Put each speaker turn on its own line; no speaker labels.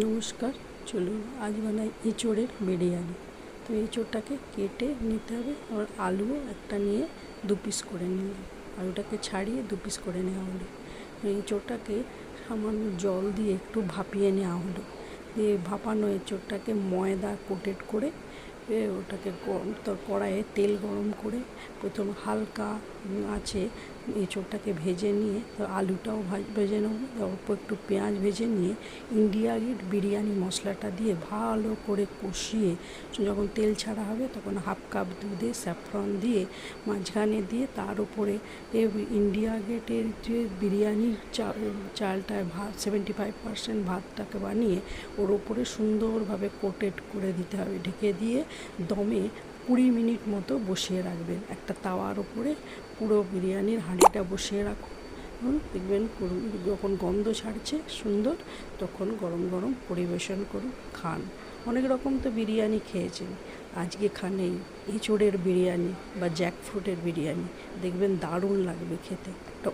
নমস্কার, চলুন আজ বানাই এঁচোড়ের বিরিয়ানি। তো এঁচোড়টাকে কেটে নিতে হবে, আর আলুও একটা নিয়ে 2 পিস করে নিলাম। আলুটাকে ছাড়িয়ে 2 পিস করে নেওয়া হলো। এঁচোড়টাকে সামান্য জল দিয়ে একটু ভাপিয়ে নেওয়া হলো। দিয়ে ভাপানো এঁচোড়টাকে ময়দা কোটেড করে ওটাকে কড়াইয়ে তেল গরম করে প্রথম হালকা আছে এঁচোড়টাকে ভেজে নিয়ে আলুটাও ভেজে নেব, অল্প একটু পেঁয়াজ ভেজে নিয়ে ইন্ডিয়া গেট বিরিয়ানি মশলাটা দিয়ে ভালো করে কষিয়ে যখন তেল ছাড়া হবে তখন 1/2 কাপ দুধে স্যাফরন দিয়ে মাঝখানে দিয়ে তার উপরে ইন্ডিয়া গেটের যে বিরিয়ানির চালটা 75% ভাতটাকে বানিয়ে ওর উপরে সুন্দরভাবে কোটেড করে দিতে হবে। ঢেকে দিয়ে দমে 20 মিনিট মতো বসিয়ে রাখবেন। একটা তাওয়ার উপরে পুরো বিরিয়ানির হাঁড়িটা বসিয়ে রাখুন। দেখবেন যখন গন্ধ ছাড়ছে সুন্দর, তখন গরম গরম পরিবেশন করুন, খান। অনেক রকম তো বিরিয়ানি খেয়েছেন, আজকে খান এই এঁচোড়ের বিরিয়ানি বা জ্যাকফ্রুটের বিরিয়ানি, দেখবেন দারুণ লাগবে খেতে। একটা